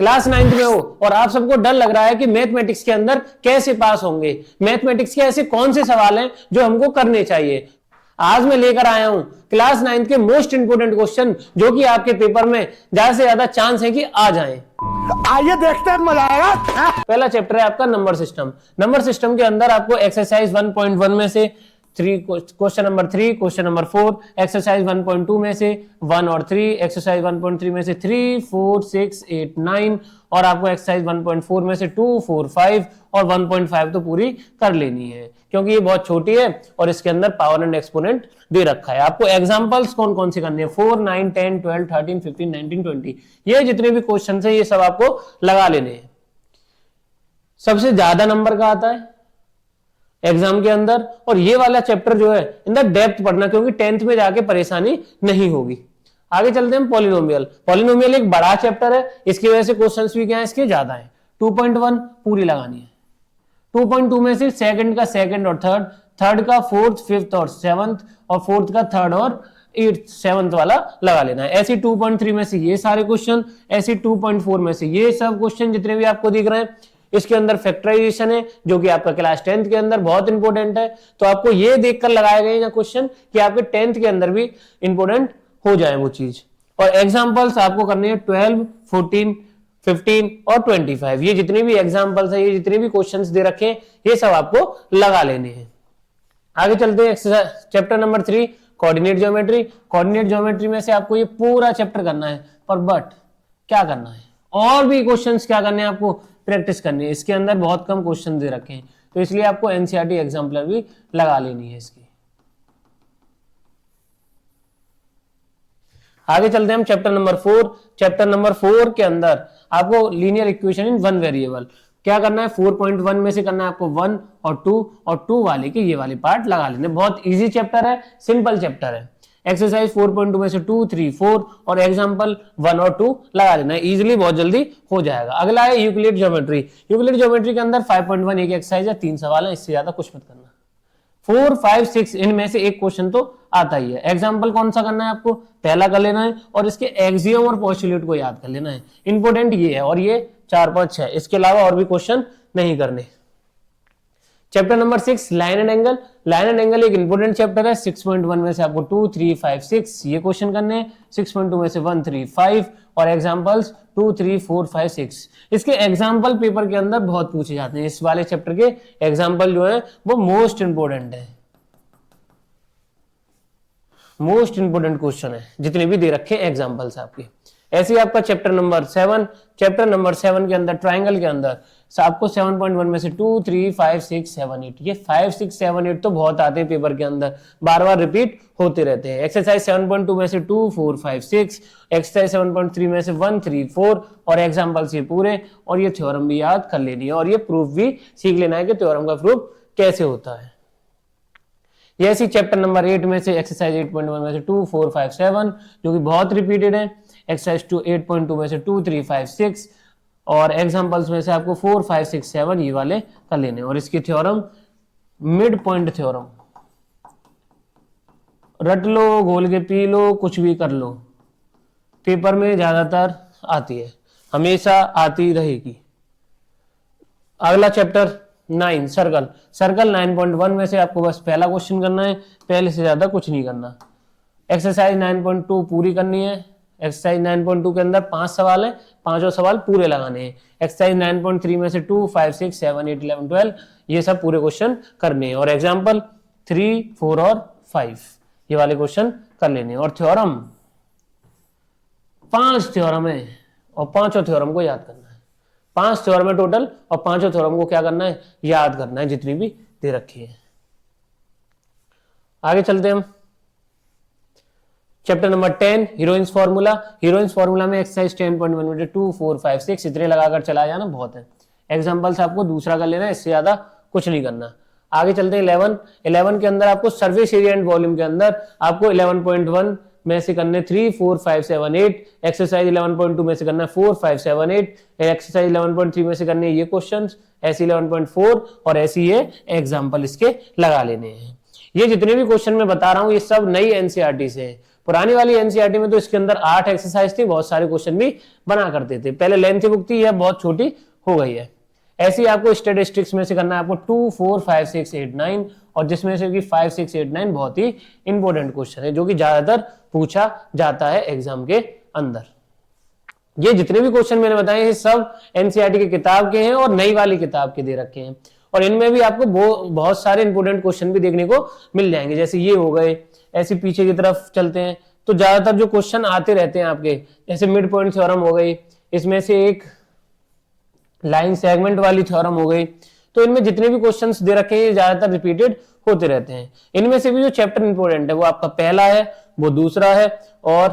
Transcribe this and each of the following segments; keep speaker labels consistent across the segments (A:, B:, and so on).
A: Class 9th में हो और आप सबको डर लग रहा है कि मैथमेटिक्स के अंदर कैसे पास होंगे, मैथमेटिक्स के ऐसे कौन से सवाल हैं जो हमको करने चाहिए। आज मैं लेकर आया हूं क्लास 9th के मोस्ट इंपोर्टेंट क्वेश्चन जो कि आपके पेपर में ज्यादा से ज्यादा चांस है कि आ जाएं।
B: आइए देखते हैं, मजा आएगा।
A: पहला चैप्टर है आपका नंबर सिस्टम। नंबर सिस्टम के अंदर आपको एक्सरसाइज 1.1 में से question number 3, question number 4, exercise 1.2 में से 1 और 3, एक्सरसाइज 1.3 में से 3, 4, 6, 8, 9 और आपको एक्सरसाइज 1.4 में से 2, 4, 5 और 1.5 तो पूरी कर लेनी है क्योंकि ये बहुत छोटी है और इसके अंदर पावर एंड एक्सपोनेंट दे रखा है। आपको एग्जांपल्स कौन कौन से करने हैं, 4, 9, 10, 12, 13, 15, 19, 20, ये जितने भी क्वेश्चन है ये सब आपको लगा लेने हैं। सबसे ज्यादा नंबर का आता है एग्जाम के अंदर और ये वाला चैप्टर जो है इन द डेप्थ पढ़ना क्योंकि 10th में जाके परेशानी नहीं होगी। आगे चलते हैं पॉलिनोमियल। पॉलिनोमियल एक बड़ा चैप्टर है, इसकी वजह से क्वेश्चंस भी क्या है इसके ज्यादा है। 2.1 पूरी लगानी है। 2.2 में से सेकंड का सेकंड और थर्ड, थर्ड का फोर्थ, फिफ्थ और सेवंथ और फोर्थ का थर्ड और एट्थ सेवंथ वाला लगा लेना है। ऐसी 2.3 में से ये सारे क्वेश्चन, ऐसी 2.4 में से ये सब क्वेश्चन जितने भी आपको दिख रहे हैं। इसके अंदर फैक्टराइजेशन है जो कि आपका क्लास 10th के अंदर बहुत इंपॉर्टेंट है, तो आपको ये देखकर लगाए गए हैं क्वेश्चन कि आपके 10th के अंदर भी इंपॉर्टेंट हो जाए वो चीज। और एग्जांपल्स आपको करने हैं 12, 14, 15 और 25। ये जितने भी एग्जांपल्स है, ये जितने भी क्वेश्चंस दे रखे हैं, ये सब आपको लगा लेने हैं। आगे चलते हैं chapter number 3, coordinate geometry. Coordinate geometry में से आपको ये पूरा चैप्टर करना है, पर बट क्या करना है और भी क्वेश्चंस क्या करने हैं, आपको प्रैक्टिस करनी है। इसके अंदर बहुत कम क्वेश्चन दे रखे हैं तो इसलिए आपको एनसीईआरटी एग्जाम्पलर भी लगा लेनी है इसकी। आगे चलते हैं हम चैप्टर नंबर 4। चैप्टर नंबर 4 के अंदर आपको linear equation in one variable क्या करना है, 4.1 में से करना है आपको 1 और 2 और 2 वाले के ये वाले पार्ट लगा लेने। बहुत इजी चैप्टर है, सिंपल चैप्टर है। एक्सरसाइज 4.2 में से 2, 3, 4 और एग्जांपल 1 और 2 लगा लेना है, इजीली बहुत जल्दी हो जाएगा। अगला है यूक्लिड ज्योमेट्री। यूक्लिड ज्योमेट्री के अंदर 5.1 एक एक्सरसाइज है, 3 सवाल है, इससे ज्यादा कुछ मत करना। 4, 5, 6 इनमें से एक क्वेश्चन तो आता ही है। एग्जाम्पल कौन सा करना है आपको, पहला कर लेना है और इसके एक्सियम और पोस्टुलेट को याद कर लेना है। इंपोर्टेंट ये है और ये 4, 5, 6, इसके अलावा और भी क्वेश्चन नहीं करने। Chapter number 6 line and angle. Line and angle एक इंपोर्टेंट चैप्टर है। 6.1 में से आपको 2, 3, 5, 6 ये क्वेश्चन करने हैं। 6.2 में से 1, 3, 5 और एग्जांपल्स 2, 3, 4, 5, 6। इसके एग्जांपल पेपर के अंदर बहुत पूछे जाते हैं। इस वाले चैप्टर के एग्जांपल जो है वो मोस्ट इंपोर्टेंट है, मोस्ट इंपोर्टेंट क्वेश्चन है जितने भी दे रखे एग्जांपल्स आपके। ऐसे ही आपका चैप्टर नंबर 7। चैप्टर नंबर 7 के अंदर ट्राइंगल के अंदर आपको 7.1 में से 2, 3, 5, 6, 7, 8 ये 5, 6, 7, 8 तो बहुत आते हैं पेपर के अंदर, बार बार रिपीट होते रहते हैं। एक्सरसाइज 7.2 में से 2, 4, 5, 6, एक्सरसाइज 7.3 में से 1, 3, 4 और एग्जाम्पल्स ये पूरे और ये थ्योरम भी याद कर लेनी है और ये प्रूफ भी सीख लेना है कि थ्योरम का प्रूफ कैसे होता है। ये ऐसी चैप्टर नंबर 8 में से एक्सरसाइज 8.1 में से 2, 4, 5, 7 जो कि बहुत रिपीटेड है। एक्सरसाइज 8.2 में से 2, 3, 5, 6 और एग्जांपल्स में से आपको 4, 5, 6, 7 ये वाले कर लेने और इसकी थ्योरम मिड पॉइंट थ्योरम रट लो, घोल के पी लो, कुछ भी कर लो, पेपर में ज्यादातर आती है, हमेशा आती रहेगी। अगला चैप्टर 9 सर्कल। सर्कल 9.1 में से आपको बस पहला क्वेश्चन करना है, पहले से ज्यादा कुछ नहीं करना। एक्सरसाइज 9.2 पूरी करनी है। एक्सरसाइज 9.2 के अंदर 5 सवाल है, 5 सवाल पूरे लगाने हैं। एक्सरसाइज 9.3 में से 2, 5, 6, 7, 8, 11, 12 ये सब पूरे क्वेश्चन करने हैं और एग्जाम्पल 3, 4 और 5 ये वाले क्वेश्चन कर लेने हैं। और थ्योरम 5 थ्योरम है और 5 थ्योरम को याद करना है। 5 थ्योरम है टोटल और 5 थ्योरम को क्या करना है, याद करना है जितनी भी दे रखी है। आगे चलते हैं हम chapter number 10 heroines formula. Heroines formula में एक्सरसाइज 10.1 में 2, 4, 5, 6 इतने लगाकर चला जाना बहुत है। एग्जांपल्स आपको दूसरा कर लेना है, इससे ज्यादा कुछ नहीं करना। आगे चलते हैं 11 के अंदर आपको सर्विस एरिया एंड वॉल्यूम के अंदर आपको 11.1 में से करने 3, 4, 5, 7, 8। एक्सरसाइज 11.2 में से करना 4, 5, 7, 8। एक्सरसाइज 11.3 में से करने ये क्वेश्चंस, ऐसे 11.4 और ऐसे ये एग्जांपल इसके लगा लेने हैं। ये जितने भी क्वेश्चन मैं बता रहा हूं ये सब नई एनसीईआरटी से हैं, पुरानी वाली एनसीईआरटी में तो इसके अंदर 8 एक्सरसाइज थी, बहुत सारे क्वेश्चन भी बना करते थे। पहले लेंथी बुक थी, यह बहुत छोटी हो गई है। ऐसे ही आपको स्टैटिस्टिक्स में से करना है आपको 2, 4, 5, 6, 8, 9, और जिसमें से कि 5, 6, 8, 9 बहुत ही इंपॉर्टेंट क्वेश्चन है जो कि ज्यादातर पूछा जाता है एग्जाम के अंदर। ये जितने भी क्वेश्चन मैंने बताए ये सब एनसीईआरटी की किताब के हैं और नई वाली किताब के दे रखे हैं, और इनमें भी आपको बहुत सारे इंपॉर्टेंट क्वेश्चन भी देखने को मिल जाएंगे। जैसे ये हो गए, ऐसे पीछे की तरफ चलते हैं तो ज्यादातर जो क्वेश्चन आते रहते हैं आपके, जैसे मिड पॉइंट थ्योरम हो गई, इसमें से एक लाइन सेगमेंट वाली थ्योरम हो गई। तो इनमें जितने भी क्वेश्चंस दे रखे हैं ज्यादातर रिपीटेड होते रहते हैं। इनमें से भी जो चैप्टर इंपॉर्टेंट है वो आपका पहला है, वो दूसरा है, और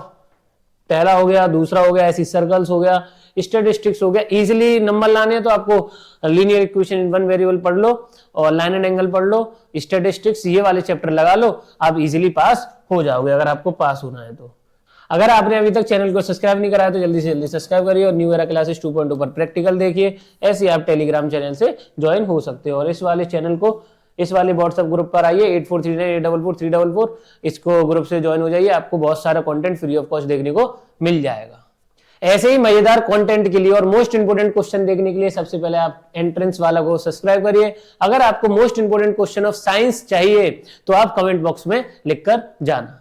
A: पहला हो गया, दूसरा हो गया, ऐसी सर्कल्स हो गया, स्टैटिस्टिक्स हो गया। इजीली नंबर लाने हैं तो आपको linear equation in one variable पढ़ लो और लाइन एंड एंगल पढ़ लो, स्टैटिस्टिक्स ये वाले चैप्टर लगा लो, आप इजीली पास हो जाओगे अगर आपको पास होना है तो। अगर आपने अभी तक चैनल को सब्सक्राइब नहीं कराया तो जल्दी से जल्दी सब्सक्राइब करिए और न्यू एरा क्लासेस 2.0 पर प्रैक्टिकल देखिए। ऐसे आप टेलीग्राम चैनल से ज्वाइन हो सकते हो, और इस वाले चैनल को, इस वाले व्हाट्सएप ग्रुप पर आइए 8439844344, इसको ग्रुप से ज्वाइन हो जाइए, आपको बहुत सारा कंटेंट फ्री ऑफ कॉस्ट देखने को मिल जाएगा। ऐसे ही मजेदार कंटेंट के लिए और मोस्ट इंपोर्टेंट क्वेश्चन देखने के लिए सबसे पहले आप एंट्रेंस वाला को सब्सक्राइब करिए। अगर आपको most important question of science चाहिए तो आप कमेंट बॉक्स में लिखकर जाना।